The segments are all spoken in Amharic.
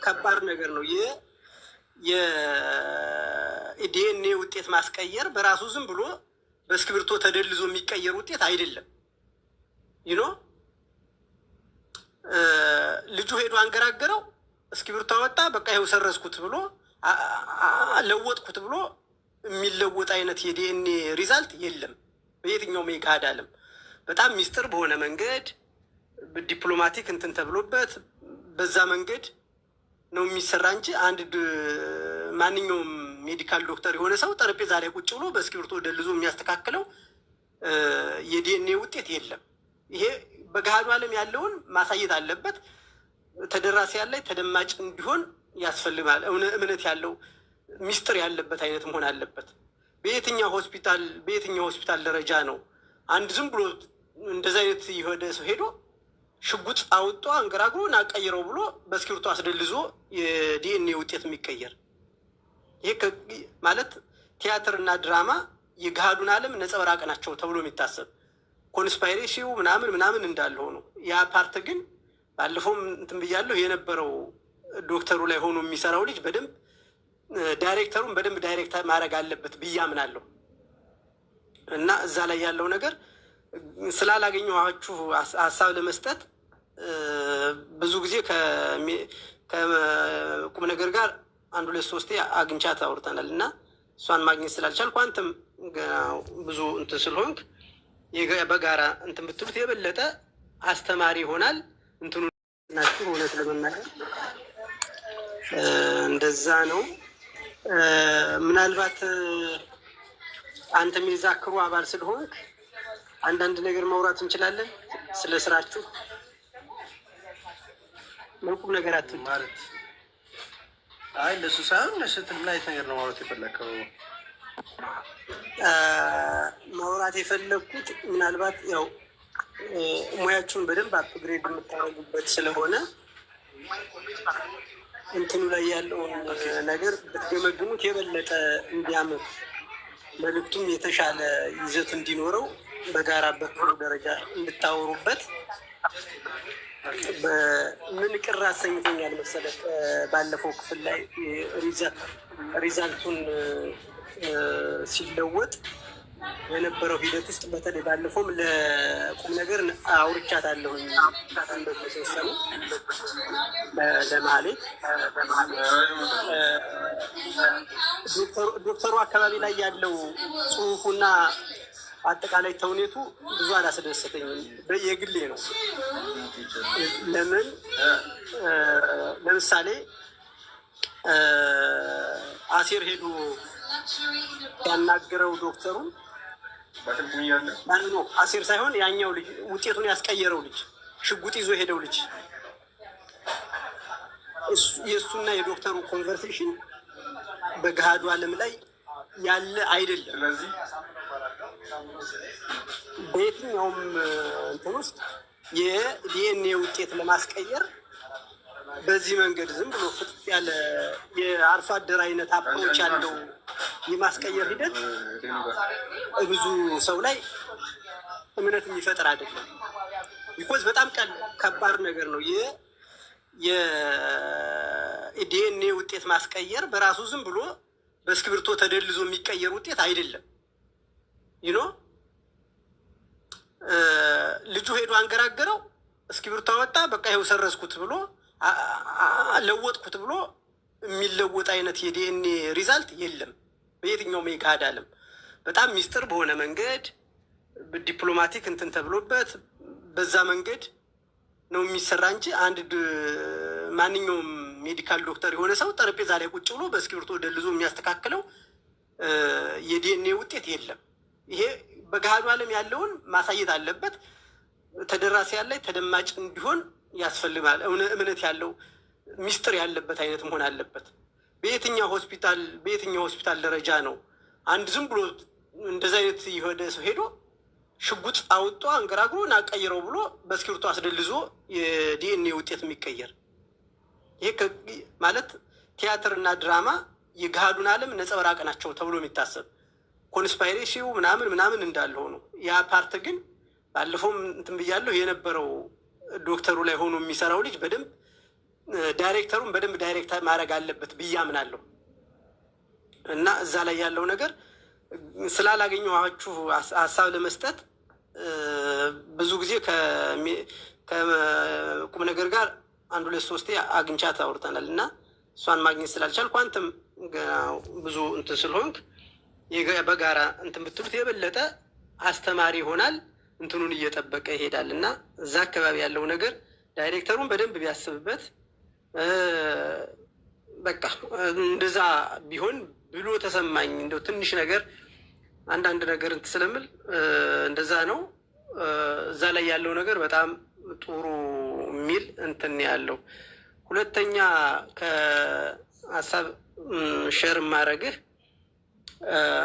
ከባድ ነገር ነው። የዲኤንኤ ውጤት ማስቀየር በራሱ ዝም ብሎ በእስክሪብቶ ተደልዞ የሚቀየር ውጤት አይደለም። ልጁ ሄዶ አንገራገረው፣ እስክሪብቶ አወጣ፣ በቃ ይኸው ሰረዝኩት ብሎ ለወጥኩት ብሎ የሚለወጥ አይነት የዲኤንኤ ሪዛልት የለም በየትኛውም የገሃድ ዓለም። በጣም ሚስጥር በሆነ መንገድ ዲፕሎማቲክ እንትን ተብሎበት በዛ መንገድ ነው የሚሰራ እንጂ አንድ ማንኛውም ሜዲካል ዶክተር የሆነ ሰው ጠረጴዛ ላይ ቁጭ ብሎ በእስክሪብቶ ደልዞ የሚያስተካክለው የዲኤንኤ ውጤት የለም። ይሄ በገሃዱ ዓለም ያለውን ማሳየት አለበት። ተደራሲ ያለ ተደማጭ እንዲሆን ያስፈልጋል። እምነት ያለው ሚስጥር ያለበት አይነት መሆን አለበት። በየትኛው ሆስፒታል ደረጃ ነው አንድ ዝም ብሎ እንደዚ አይነት የሆነ ሰው ሄዶ ሽጉጥ አውጦ አንገራግሮ ናቀይረው ብሎ በእስክሪብቶ አስደልዞ የዲኤንኤ ውጤት የሚቀየር? ይሄ ማለት ቲያትር እና ድራማ የገሃዱን ዓለም ነጸብራቅ ናቸው ተብሎ የሚታሰብ ኮንስፓይሬሲው ምናምን እንዳለው ነው። ያ ፓርት ግን ባለፈውም እንትን ብያለሁ የነበረው ዶክተሩ ላይ ሆኖ የሚሰራው ልጅ በደንብ ዳይሬክተሩን በደንብ ዳይሬክት ማድረግ አለበት ብዬ አምናለሁ። እና እዛ ላይ ያለው ነገር ስላላገኘኋችሁ ሀሳብ ለመስጠት ብዙ ጊዜ ከቁም ነገር ጋር አንድ ሁለት ሶስቴ አግኝቻት አውርተናል እና እሷን ማግኘት ስላልቻልኩ አንተም ብዙ እንትን ስለሆንክ በጋራ እንትን ብትሉት የበለጠ አስተማሪ ይሆናል። እንትኑ ናችሁ እውነት ለመናገር እንደዛ ነው። ምናልባት አንተም የዛክሩ አባል ስለሆንክ አንዳንድ ነገር ማውራት እንችላለን ስለ ስራችሁ። ምንም ነገር አትል ማለት አይ ለሱ ሳይሆን ለሽትል ላይ ነገር ነው ማውራት የፈለከው? ማውራት የፈለኩት ምናልባት ያው ሙያችሁን በደንብ አፕግሬድ የምታደርጉበት ስለሆነ እንትኑ ላይ ያለውን ነገር ብትገመግሙት የበለጠ እንዲያምር መልዕክቱም የተሻለ ይዘት እንዲኖረው በጋራ በክሩ ደረጃ እንድታወሩበት። ምን ቅር አሰኝቶኛል መሰለህ? ባለፈው ክፍል ላይ ሪዛልቱን ሲለወጥ የነበረው ሂደት ውስጥ በተለይ ባለፈውም ለቁም ነገር አውርቻታለሁኝ በተወሰኑ ለማለት ዶክተሩ አካባቢ ላይ ያለው ጽሁፉና አጠቃላይ ተውኔቱ ብዙ አላስደሰተኝም። የግሌ ነው። ለምሳሌ አሴር ሄዱ ያናገረው ዶክተሩን ማንኖ አሴር ሳይሆን ያኛው ልጅ ውጤቱን ያስቀየረው ልጅ ሽጉጥ ይዞ ሄደው ልጅ የእሱና የዶክተሩ ኮንቨርሴሽን በገሃዱ ዓለም ላይ ያለ አይደለም። በየትኛውም እንትን ውስጥ የዲኤንኤ ውጤት ለማስቀየር በዚህ መንገድ ዝም ብሎ ፍጥጥ ያለ የአርሶ አደር አይነት አፕሮች ያለው የማስቀየር ሂደት ብዙ ሰው ላይ እምነት የሚፈጥር አይደለም። ቢኮዝ በጣም ከባድ ነገር ነው። የዲኤንኤ ውጤት ማስቀየር በራሱ ዝም ብሎ በእስክሪብቶ ተደልዞ የሚቀየር ውጤት አይደለም። ልጁ ሄዶ አንገራገረው፣ እስክሪብቶ አወጣ፣ በቃ ይኸው ሰረዝኩት ብሎ ለወጥኩት ብሎ የሚለወጥ አይነት የዲኤንኤ ሪዛልት የለም በየትኛውም የገሃድ ዓለም። በጣም ሚስጥር በሆነ መንገድ ዲፕሎማቲክ እንትን ተብሎበት በዛ መንገድ ነው የሚሰራ እንጂ አንድ ማንኛውም ሜዲካል ዶክተር የሆነ ሰው ጠረጴዛ ላይ ቁጭ ብሎ በእስክሪብቶ ደልዞ የሚያስተካክለው የዲኤንኤ ውጤት የለም። ይሄ በገሃዱ ዓለም ያለውን ማሳየት አለበት። ተደራሲ ያለ ተደማጭ እንዲሆን ያስፈልጋል። እምነት ያለው ሚስጥር ያለበት አይነት መሆን አለበት። በየትኛው ሆስፒታል ደረጃ ነው አንድ ዝም ብሎ እንደዚ አይነት የሆነ ሰው ሄዶ ሽጉጥ አውጦ አንገራግሮ ናቀይረው ብሎ በእስክሪብቶ አስደልዞ የዲኤንኤ ውጤት የሚቀየር? ይሄ ማለት ቲያትር እና ድራማ የገሃዱን ዓለም ነጸብራቅ ናቸው ተብሎ የሚታሰብ ኮንስፓይሬሲው ምናምን እንዳለው ነው። ያ ፓርት ግን ባለፈውም እንትን ብያለሁ የነበረው ዶክተሩ ላይ ሆኖ የሚሰራው ልጅ በደንብ ዳይሬክተሩን በደንብ ዳይሬክት ማድረግ አለበት ብዬ አምናለሁ። እና እዛ ላይ ያለው ነገር ስላላገኘኋችሁ ሀሳብ ለመስጠት ብዙ ጊዜ ከቁም ነገር ጋር 1-2-3 አግኝቻት አውርተናል እና እሷን ማግኘት ስላልቻልኩ አንተም ብዙ እንትን ስለሆንክ በጋራ እንትን ብትሉት የበለጠ አስተማሪ ይሆናል፣ እንትኑን እየጠበቀ ይሄዳል። እና እዛ አካባቢ ያለው ነገር ዳይሬክተሩን በደንብ ቢያስብበት በቃ እንደዛ ቢሆን ብሎ ተሰማኝ። እንደው ትንሽ ነገር አንዳንድ ነገር እንትን ስለምል እንደዛ ነው። እዛ ላይ ያለው ነገር በጣም ጥሩ የሚል እንትን ያለው። ሁለተኛ ከሀሳብ ሼር ማድረግህ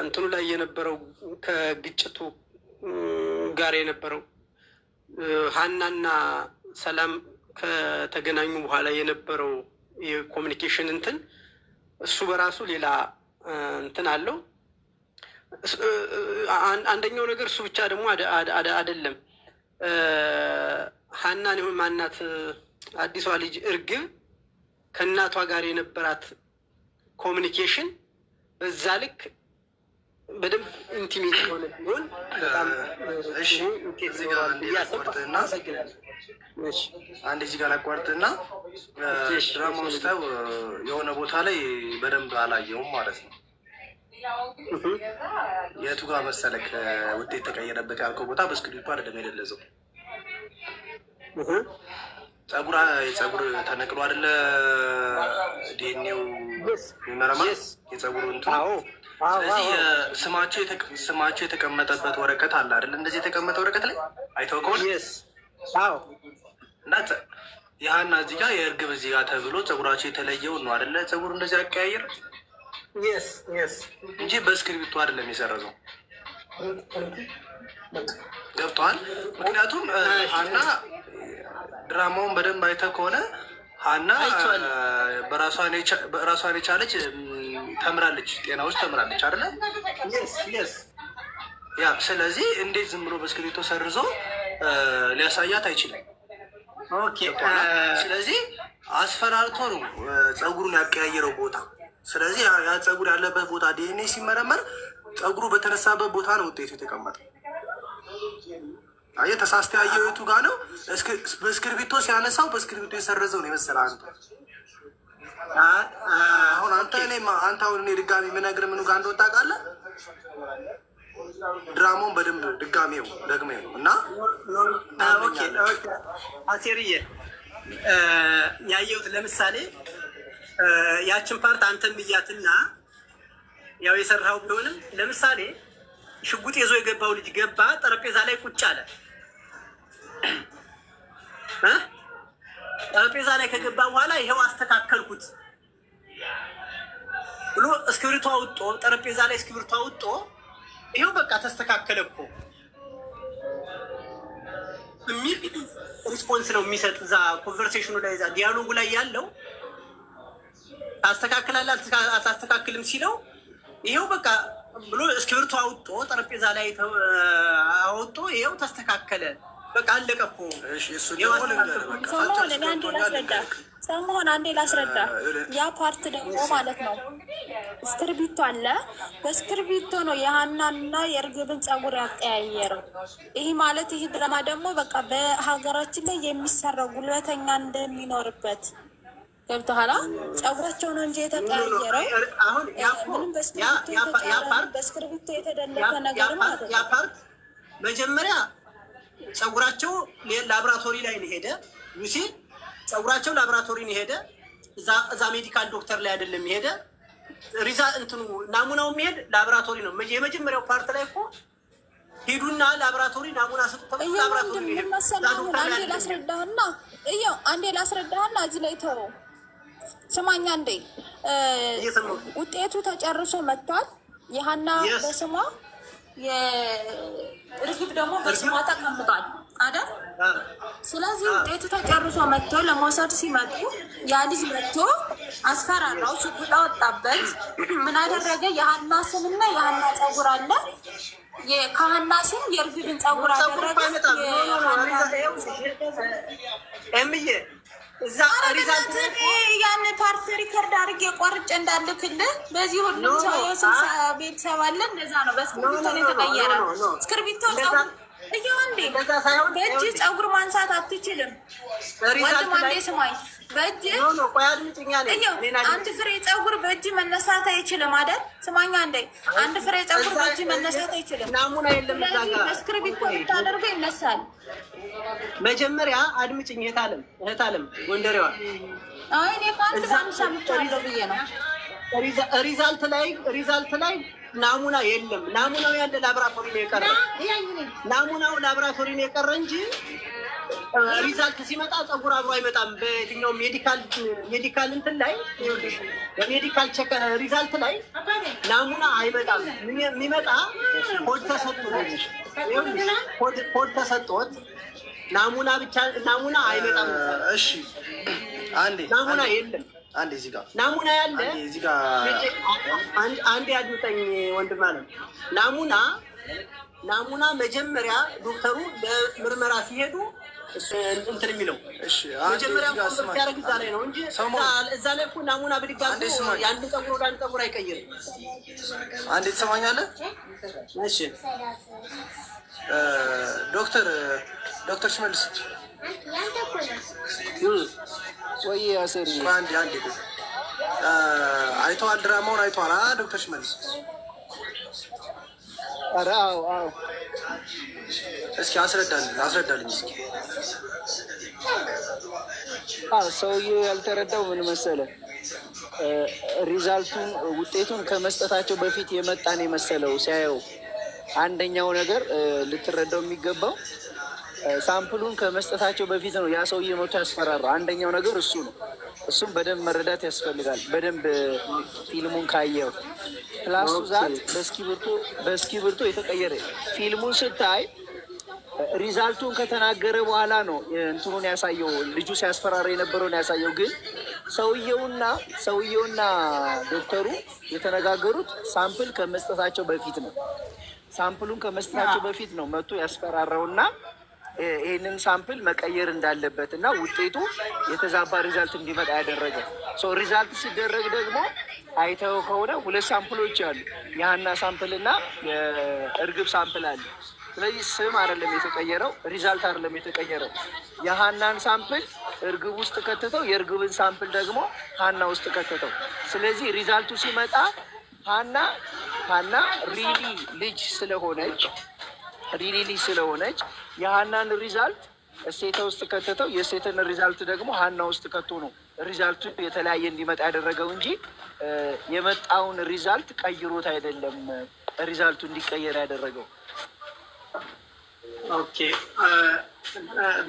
እንትኑ ላይ የነበረው ከግጭቱ ጋር የነበረው ሀናና ሰላም ከተገናኙ በኋላ የነበረው የኮሚኒኬሽን እንትን እሱ በራሱ ሌላ እንትን አለው። አንደኛው ነገር እሱ ብቻ ደግሞ አይደለም። ሀናን ይሁን ማናት አዲሷ ልጅ እርግብ ከእናቷ ጋር የነበራት ኮሚኒኬሽን በዛ ልክ በደንብ ኢንቲሜት ሆነ ቢሆን በጣም አንድ እዚህ ጋር አቋርጥና ድራማ ውስጥ የሆነ ቦታ ላይ በደንብ አላየውም ማለት ነው። የቱ ጋር መሰለክ ውጤት ተቀየረበት ያልከው ቦታ በስክሪፕቱ አይደለም የደለዘው። የጸጉር ተነቅሎ አይደለ ዲኤንኤው የሚመረማ የጸጉሩ እንትን። ስለዚህ ስማቸው የተቀመጠበት ወረቀት አለ አይደል? እንደዚህ የተቀመጠ ወረቀት ላይ አይተው ከሆነ እና ያህና እዚህ ጋር የእርግብ እዚህ ጋር ተብሎ ጸጉራቸው የተለየውን ነው አይደለ? ጸጉሩ እንደዚህ አቀያየር እንጂ በስክሪፕቱ አይደለም የሰረዘው። ገብተዋል? ምክንያቱም ሀና ድራማውን በደንብ አይተህ ከሆነ ሀና በራሷን የቻለች ተምራለች፣ ጤና ውስጥ ተምራለች አይደለ? ያ ስለዚህ እንዴት ዝም ብሎ በስክሪፕቶ ሰርዞ ሊያሳያት አይችልም። ስለዚህ አስፈራርቶ ነው ጸጉሩን ያቀያየረው ቦታ። ስለዚህ ያ ጸጉር ያለበት ቦታ ዲኤንኤ ሲመረመር ጸጉሩ በተነሳበት ቦታ ነው ውጤቱ የተቀመጠው። አየህ፣ ተሳስተ ያየው የቱ ጋር ነው? በስክሪፕቶ ሲያነሳው በስክሪፕቶ የሰረዘው ነው የመሰለህ አንተ። አሁን አንተ አሁን እኔ ድጋሚ የምነግርህ ምኑ ጋር እንደወጣ ታውቃለህ? ድራማውን በደንብ ደግሜው እና አሴርዬ ያየሁት ለምሳሌ ያችን ፓርት አንተም ብያትና ያው የሰራው ቢሆንም ለምሳሌ ሽጉጥ ይዞ የገባው ልጅ ገባ፣ ጠረጴዛ ላይ ቁጭ አለ። ጠረጴዛ ላይ ከገባ በኋላ ይሄው አስተካከልኩት ብሎ እስክሪብቶ አውጥቶ ጠረጴዛ ላይ እስክሪብቶ አውጥቶ ይሄው በቃ ተስተካከለ እኮ የሚል ሪስፖንስ ነው የሚሰጥ። እዛ ኮንቨርሴሽኑ ላይ እዛ ዲያሎጉ ላይ ያለው ታስተካክላለህ አታስተካክልም ሲለው ይሄው በቃ ብሎ እስክሪብቶ አውጥቶ ጠረጴዛ ላይ አውጥቶ ይሄው ተስተካከለ። በቃ አለቀ እኮ። ሰሞን አንዴ ላስረዳ። ያ ፓርት ደግሞ ማለት ነው እስክሪብቶ አለ። በእስክሪብቶ ነው የሀናና የእርግብን ጸጉር ያቀያየረው። ይህ ማለት ይህ ድራማ ደግሞ በቃ በሀገራችን ላይ የሚሰራው ጉልበተኛ እንደሚኖርበት ገብቶሃል? ጸጉራቸው ነው እንጂ የተቀያየረው ምንም በእስክሪብቶ የተደለፈ ነገር ማለት ነው። ያ ፓርት መጀመሪያ ጸጉራቸው ላብራቶሪ ላይ ነው ሄደ። ዩሲ ጸጉራቸው ላብራቶሪ ነው ሄደ። እዛ ሜዲካል ዶክተር ላይ አይደለም ሄደ። ሪዛ እንትኑ ናሙናው የሚሄድ ላብራቶሪ ነው። የመጀመሪያው ፓርት ላይ እኮ ሄዱና ላብራቶሪ ናሙና ሰጥተው ላብራቶሪ ነው ሄዱ። አንዴ ላስረዳህና እዚህ ላይ ተው ስማኛ። እንዴ ውጤቱ ተጨርሶ መጥቷል። የሀና በስሟ የእርግብ ደግሞ በስሟ ተቀምጧል አይደል? ስለዚህ ውጤቱ ተጨርሶ መጥቶ ለመውሰድ ሲመጡ ያ ልጅ መጥቶ አስፈራራው፣ ሽጉጥ አወጣበት። ምን አደረገ? የሀና ስምና የሀና ጸጉር አለ። ከሀና ስም የእርግብን ጸጉር አደረገ። እዛ ሪዛልት ያን ፓርት ሪከርድ አድርጌ ቆርጬ እንዳልክልህ በዚህ ሁሉም ሰው የስልሳ ቤተሰብ አለ። እንደዛ ነው። በእስክርቢቶ ነው የተቀየረ። እስክርቢቶ በእጅ ፀጉር ማንሳት አትችልም። ወንድም አንዴ ስማኝ፣ በእጅ አንድ ፍሬ ፀጉር በእጅ መነሳት አይችልም አይደል? ስማኛ እንዴ፣ አንድ ፍሬ ፀጉር በእጅ መነሳት አይችልም። ናሙና የለም። እስክርቢቶ ብታደርገው ይነሳል። መጀመሪያ አድምጭኝ እህት አለም ጎንደሬዋ። አይ እኔ ከአንድ ባንድ ሰምቻለሁ ብዬ ነው። ሪዛልት ላይ ናሙና የለም። ናሙናው ያለ ላብራቶሪ ነው የቀረ። ናሙናው ላብራቶሪ ነው የቀረ እንጂ ሪዛልት ሲመጣ ፀጉር አብሮ አይመጣም። በየትኛው ሜዲካል እንትን ላይ በሜዲካል ቼክ ሪዛልት ላይ ናሙና አይመጣም። የሚመጣ ኮድ ተሰጥቶት ናሙና ብቻ ናሙና አይመጣም። እሺ አንዴ ናሙና የለም። አንዴ እዚህ ጋር ናሙና ያለ እዚህ ጋር አንዴ አድምጠኝ ወንድም አለ። ናሙና መጀመሪያ ዶክተሩ ለምርመራ ሲሄዱ እንትን የሚለው መጀመሪያ ሲያደርግ እዛ ላይ ነው እንጂ እዛ ላይ እኮ ናሙና ብድግ አድርጎ የአንድ ፀጉር ወደ አንድ ፀጉር አይቀይርም። አንዴ ትሰማኛለህ? እሺ ዶክተር ሽመልስ ወይ አሰሪ አንዴ አይተዋል፣ ድራማውን አይተዋል ዶክተር ሽመልስ? ኧረ አዎ። እስኪ አስረዳልኝ እስኪ። ሰውዬው ያልተረዳው ምን መሰለህ? ሪዛልቱን ውጤቱን ከመስጠታቸው በፊት የመጣን የመሰለው ሲያየው፣ አንደኛው ነገር ልትረዳው የሚገባው ሳምፕሉን ከመስጠታቸው በፊት ነው ያ ሰውዬ መቶ ያስፈራራው። አንደኛው ነገር እሱ ነው። እሱም በደንብ መረዳት ያስፈልጋል። በደንብ ፊልሙን ካየው ፕላሱ ዛት በእስክሪብቶ የተቀየረ ፊልሙን ስታይ ሪዛልቱን ከተናገረ በኋላ ነው እንትኑን ያሳየው። ልጁ ሲያስፈራራ የነበረውን ያሳየው። ግን ሰውየውና ዶክተሩ የተነጋገሩት ሳምፕል ከመስጠታቸው በፊት ነው። ሳምፕሉን ከመስጠታቸው በፊት ነው መቶ ያስፈራራውና ይህንን ሳምፕል መቀየር እንዳለበት እና ውጤቱ የተዛባ ሪዛልት እንዲመጣ ያደረገ ሰው። ሪዛልት ሲደረግ ደግሞ አይተው ከሆነ ሁለት ሳምፕሎች አሉ። የሀና ሳምፕል እና የእርግብ ሳምፕል አለ። ስለዚህ ስም አይደለም የተቀየረው፣ ሪዛልት አይደለም የተቀየረው። የሀናን ሳምፕል እርግብ ውስጥ ከተተው፣ የእርግብን ሳምፕል ደግሞ ሀና ውስጥ ከተተው። ስለዚህ ሪዛልቱ ሲመጣ ሀና ሪሊ ልጅ ስለሆነች የሀናን ሪዛልት እሴተ ውስጥ ከተተው፣ የእሴትን ሪዛልት ደግሞ ሀና ውስጥ ከቶ ነው ሪዛልቱ የተለያየ እንዲመጣ ያደረገው እንጂ የመጣውን ሪዛልት ቀይሮት አይደለም ሪዛልቱ እንዲቀየር ያደረገው። ኦኬ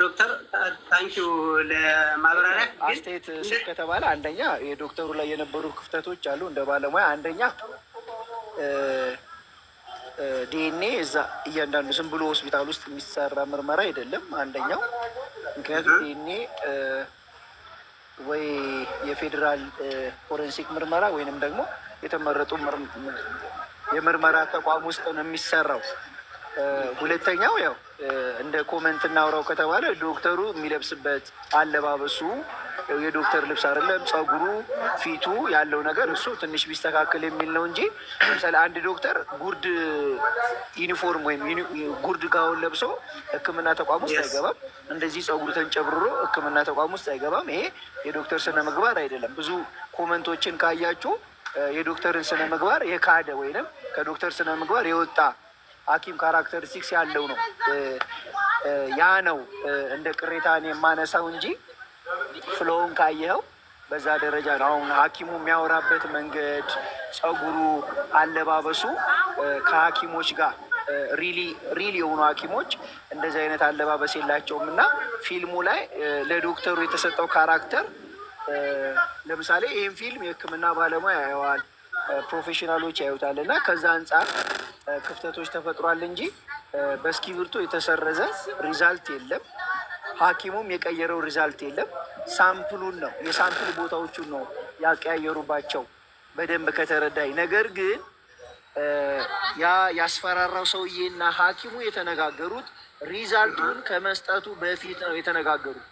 ዶክተር ታንኪዩ ለማብራሪያ። አስተያየት ስጥ ከተባለ አንደኛ የዶክተሩ ላይ የነበሩ ክፍተቶች አሉ እንደ ባለሙያ። አንደኛ ዲኤንኤ እዛ እያንዳንዱ ዝም ብሎ ሆስፒታል ውስጥ የሚሰራ ምርመራ አይደለም። አንደኛው ምክንያቱም ዲኤንኤ ወይ የፌዴራል ፎረንሲክ ምርመራ ወይንም ደግሞ የተመረጡ የምርመራ ተቋም ውስጥ ነው የሚሰራው። ሁለተኛው ያው እንደ ኮመንት እናውራው ከተባለ ዶክተሩ የሚለብስበት አለባበሱ የዶክተር ልብስ አይደለም። ፀጉሩ፣ ፊቱ ያለው ነገር እሱ ትንሽ ቢስተካከል የሚል ነው እንጂ ለምሳሌ አንድ ዶክተር ጉርድ ዩኒፎርም ወይም ጉርድ ጋውን ለብሶ ሕክምና ተቋም ውስጥ አይገባም። እንደዚህ ፀጉሩ ተንጨብርሮ ሕክምና ተቋም ውስጥ አይገባም። ይሄ የዶክተር ስነ ምግባር አይደለም። ብዙ ኮመንቶችን ካያችሁ የዶክተርን ስነ ምግባር የካደ ወይንም ከዶክተር ስነ ምግባር የወጣ ሐኪም ካራክተሪስቲክስ ያለው ነው። ያ ነው እንደ ቅሬታን የማነሳው እንጂ ፍሎውን ካየኸው በዛ ደረጃ ነው። አሁን ሐኪሙ የሚያወራበት መንገድ፣ ፀጉሩ፣ አለባበሱ ከሐኪሞች ጋር ሪሊ የሆኑ ሐኪሞች እንደዚህ አይነት አለባበስ የላቸውም እና ፊልሙ ላይ ለዶክተሩ የተሰጠው ካራክተር ለምሳሌ ይህን ፊልም የህክምና ባለሙያ ያየዋል፣ ፕሮፌሽናሎች ያዩታል እና ከዛ አንጻር ክፍተቶች ተፈጥሯል እንጂ በእስክሪብቶ የተሰረዘ ሪዛልት የለም። ሐኪሙም የቀየረው ሪዛልት የለም። ሳምፕሉን ነው የሳምፕል ቦታዎቹን ነው ያቀያየሩባቸው በደንብ ከተረዳኝ። ነገር ግን ያ ያስፈራራው ሰውዬና ሐኪሙ የተነጋገሩት ሪዛልቱን ከመስጠቱ በፊት ነው የተነጋገሩት።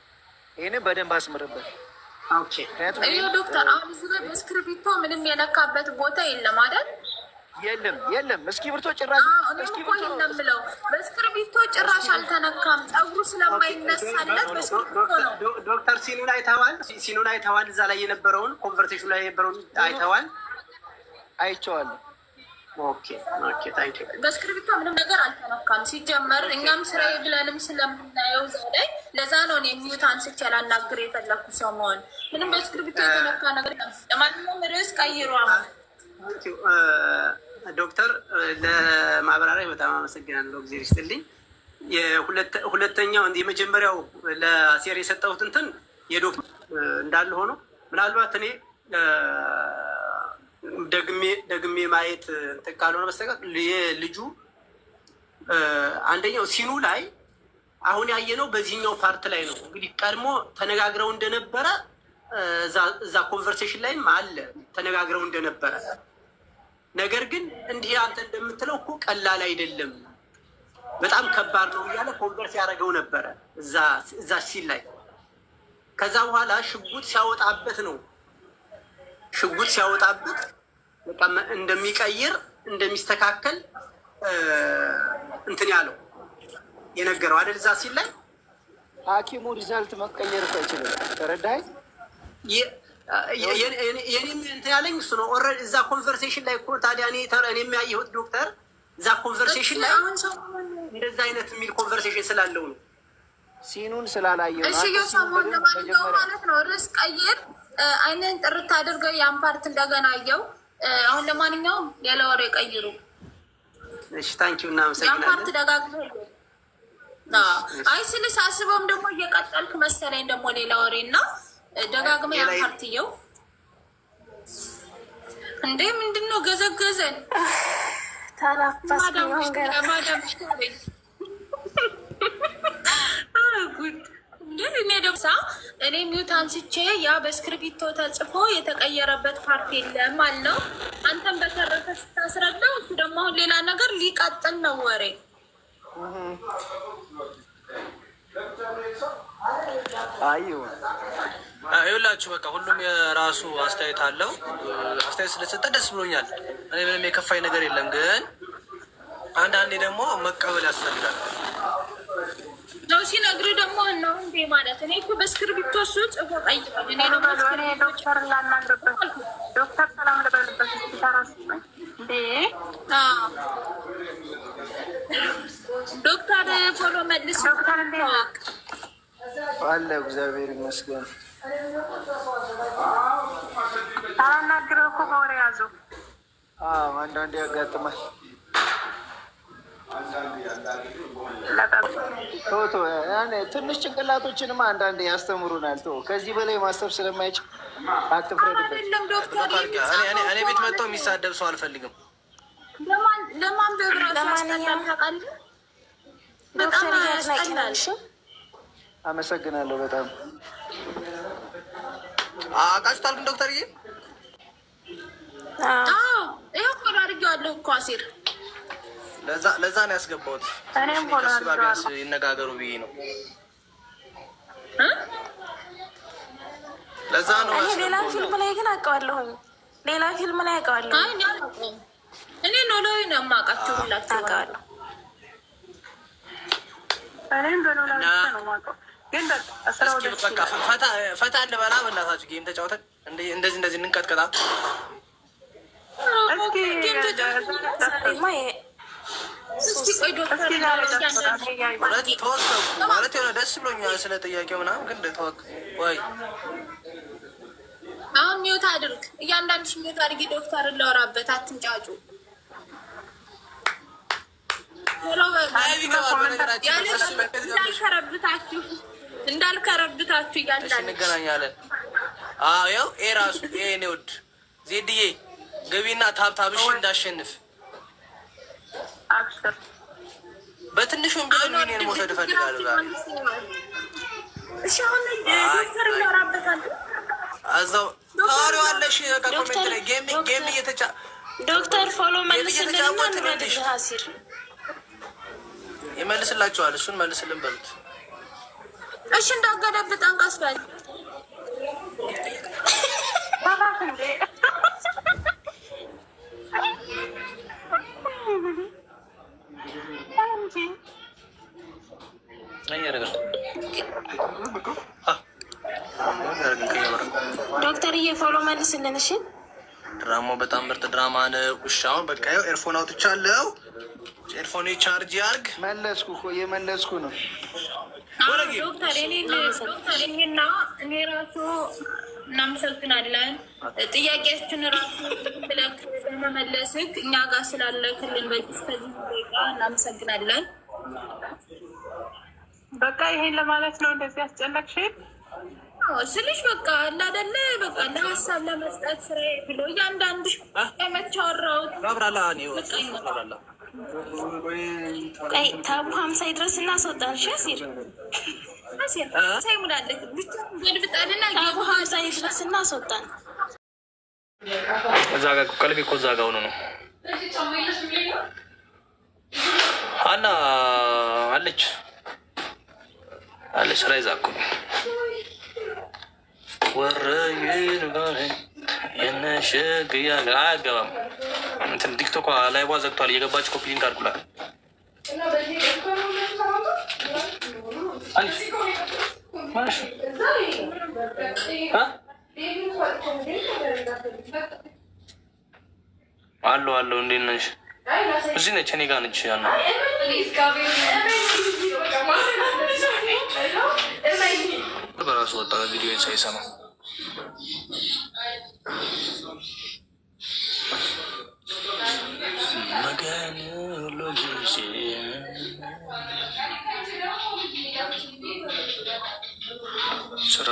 ይህንን በደንብ አስምርበት። ይህ ዶክተር አሁን እዚህ ላይ በእስክሪብቶ ምንም የነካበት ቦታ የለም አይደል? የለም እስክሪብቶ ጭራሽ የምለው በእስክሪብቶ ጭራሽ አልተነካም። ጸጉሩ ስለማይነሳለት በእስክሪብቶ ነው። ዶክተር ሲኑን አይተዋል? እዛ ላይ የነበረውን ኮንቨርሴሽን ላይ የነበረውን አይተዋል? አይቼዋለሁ። በእስክሪብቶ ምንም ነገር አልተነካም። ሲጀመር እኛም ስራዬ ብለንም ስለምናየው እዛ ላይ ለዛ ነው የሚዩት አንስቼ ላናግር የፈለኩ ሰው መሆን። ምንም በእስክሪብቶ የተነካ ነገር ለማንኛውም ርዕስ ቀይሩ። ዶክተር ለማብራሪያ በጣም አመሰግናለሁ። ጊዜ ይስጥልኝ። ሁለተኛው የመጀመሪያው ለአሴር የሰጠሁት እንትን የዶክተር እንዳለ ሆኖ ምናልባት እኔ ደግሜ ማየት እንትን ካልሆነ በስተቀር ልጁ አንደኛው ሲኑ ላይ አሁን ያየነው በዚህኛው ፓርት ላይ ነው። እንግዲህ ቀድሞ ተነጋግረው እንደነበረ እዛ ኮንቨርሴሽን ላይም አለ ተነጋግረው እንደነበረ። ነገር ግን እንዲህ አንተ እንደምትለው እኮ ቀላል አይደለም፣ በጣም ከባድ ነው እያለ ኮንቨርስ ያደረገው ነበረ እዛ ሲል ላይ። ከዛ በኋላ ሽጉጥ ሲያወጣበት በቃ እንደሚቀይር እንደሚስተካከል እንትን ያለው የነገረው አይደል? እዛ ሲል ላይ ሐኪሙ ሪዛልት መቀየር አይችልም። ተረዳኸኝ? የኔም እንትን ያለኝ እሱ ነው። ኦልሬዲ እዛ ኮንቨርሴሽን ላይ እኮ ታዲያ እኔ የሚያየሁት ዶክተር እዛ ኮንቨርሴሽን ላይ እንደዛ አይነት የሚል ኮንቨርሴሽን ስላለው ነው። ሲኑን ስላላየው እሺ፣ የሰሞን ለማንኛውም ማለት ነው ርዕስ ቀይር፣ አይንን ጥርት አድርገው ያን ፓርት እንደገና አየው። አሁን ለማንኛውም ሌላ ወሬ ቀይሩ። እሺ፣ ታንኪው እና አመሰግናለሁ። ያን ፓርት ደጋግመው አይ ስልሽ አስበውም ደግሞ እየቀጠልክ መሰለኝ ደግሞ ሌላ ወሬ እና ደጋግመ ያን ፓርት እየው እንዴ! ምንድን ነው ገዘገዘን? ታላፋስ ማዳም እኔ ሚዩት አንስቼ ያ በእስክሪብቶ ተጽፎ የተቀየረበት ፓርት የለም አልነው። አንተም በተረፈ ስታስረዳው እሱ ደግሞ አሁን ሌላ ነገር ሊቀጥል ነው ወሬ። ይኸውላችሁ በቃ ሁሉም የራሱ አስተያየት አለው። አስተያየት ስለሰጠ ደስ ብሎኛል። እኔ ምንም የከፋኝ ነገር የለም። ግን አንዳንዴ ደግሞ መቀበል ያስፈልጋል። ነው ሲነግርህ ደግሞ ነው እንዴ ማለት እኔ እኮ በእስክሪብቶ እሱ ጽፎ ቀይሯል። እኔ ነው ዶክተር ላናግርበት ዶክተር ሰላም ልበልበት ሲታራስ እንዴ ዶክተር ፎሎ መልስ ዶክተር እንዴ አለ። እግዚአብሔር ይመስገን። ታናግረው እኮ በወሬ ያዙ። አንዳንዴ ያጋጥማል። ትንሽ ጭንቅላቶችንም አንዳንዴ ያስተምሩናል። ከዚህ በላይ ማሰብ ስለማይችል አትፍረድበት። እኔ ቤት መጥተው የሚሳደብ ሰው አልፈልግም። ለማንበብ በጣም ያስጠላል። አመሰግናለሁ በጣም አቃጭቷል። ግን ዶክተርዬ ይኸው እኮ አድርጌዋለሁ እኮ አሲር ለዛ ነው ያስገባሁት። ቢያንስ ይነጋገሩ ብዬ ነው። ለዛ ነው ሌላ ፊልም ላይ ግን አውቀዋለሁኝ። ሌላ ፊልም ላይ አውቀዋለሁ። እኔ ኖላዊ ነው የማውቃቸው ሁላቸው አውቀዋለሁ። እኔም በኖላዊ ነው የማውቀው። ግን በቃ ፈታ እንበላ በእናታችሁ። ጌም ተጫውተን እንደዚህ እንንቀጥቀጣ። ማለት የሆነ ደስ ብሎኛል ስለ ጥያቄው ምናምን። ግን ተወቅ ወይ አሁን ሚውት አድርግ፣ እያንዳንድሽ ሚውት አድርጊ። ዶክተር ላወራበት አትንጫጩ። እንዳልከረብታችሁ እያንዳንድ እንገናኛለን። ያው ራሱ እኔ ውድ ዜድዬ ገቢና ታብታብሽ እንዳሸንፍ በትንሹም ቢሆን ሚሊዮን መውሰድ እፈልጋለሁ ዛሬ። እሺ አሁን ዶክተር እናወራበታለን። እዛው ታወሪዋለሽ። በቃ ኮሜንት ላይ ጌም ዶክተር ፎሎ መልስልንና እንመልስ። ሀሲር ይመልስላችኋል። እሱን መልስልን በሉት። እሺ እንዳገደብጠን ቀስበል ዶክተርዬ ፎሎ መልስልን። እሺ ድራማው በጣም ምርጥ ድራማ ነው። ውሻውን በቃ ይኸው ኤርፎን አውጥቻለሁ። ኤርፎን ቻርጅ ያርግ። መለስኩ እኮ እየመለስኩ ነው። ዶክተር እኔና እኔ ራሱ እናመሰግናለን። ጥያቄያችን ራሱ ብለክ በመመለስክ እኛ ጋር ስላለክልን እስከዚህ ደቂቃ እናመሰግናለን። በቃ ይሄን ለማለት ነው እንደዚህ ያስጨነቅሽኝ ስልሽ በቃ እንዳደለ በቃ ለሀሳብ ለመስጠት ስራ ብሎ እያንዳንድሽ መቻወራውት ታቡ 50 ድረስ እናስወጣን። ሲር ሳይሙላለክ ገልብጣልና ታቡ 50 ድረስ እናስወጣን። እዛ ጋር ቀልቤ እኮ እዛ ጋር ሆኖ ነው። ሀና አለች ስራ ይዛ እኮ ነው። ወረይን ጋር የነሸግያ አያገባም። እንትን ቲክቶክ ላይቧ ዘግቷል። እየገባች ኮፒ ሊንክ አድርጉላት። አለው እንዴት ነሽ? እዚህ ነች፣ እኔ ጋር ነች። ያና በራሱ ወጣ ቪዲዮን ሳይሰማ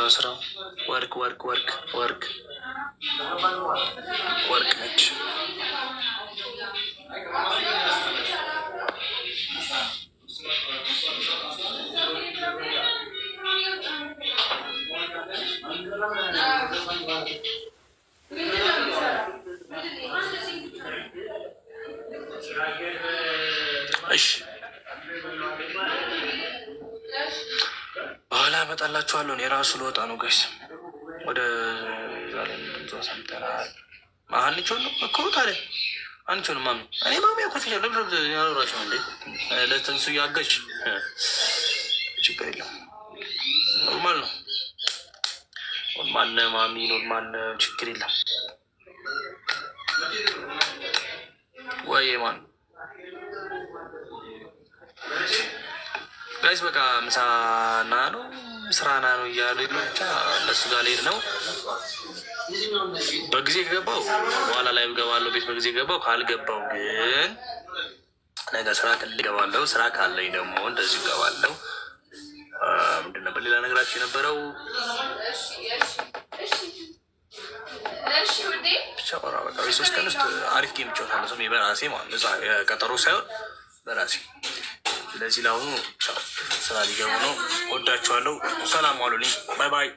ስራ ወርቅ ነች። እሺ በኋላ እመጣላችኋለሁ። እኔ ራሱ ልወጣ ነው ጋይስ። ወደ ዛሬ ሰምተናል። አንቺውን እኮ ታዲያ አንቺውን ማሚ እኔ ማሚ ያኮፍሻ ለብረብ ያኖራቸው እንዴ ለትንሱ ያገች ችግር የለም። ኖርማል ነው። ኖርማል ነው ማሚ፣ ኖርማል ነው። ችግር የለም። ወይ ማን ጋይስ በቃ ምሳና ነው ስራና ነው እያሉ ብቻ እነሱ ጋር ልሄድ ነው። በጊዜ ገባው በኋላ ላይ ገባለሁ ቤት በጊዜ ገባው። ካልገባው ግን ነገ ስራ ገባለሁ። ስራ ካለኝ ደግሞ እንደዚህ ገባለሁ። ምንድን ነበር ሌላ ነገራችሁ የነበረው? ብቻ ቆራ በቃ ሶስት ቀን ውስጥ አሪፍ ጌም እጫወታለሁ። ስሜ በራሴ ማለት እዛ ቀጠሮ ሳይሆን በራሴ። ስለዚህ ለአሁኑ ስራ ሊገቡ ነው። ወዳችኋለሁ። ሰላም ዋሉልኝ። ባይ ባይ።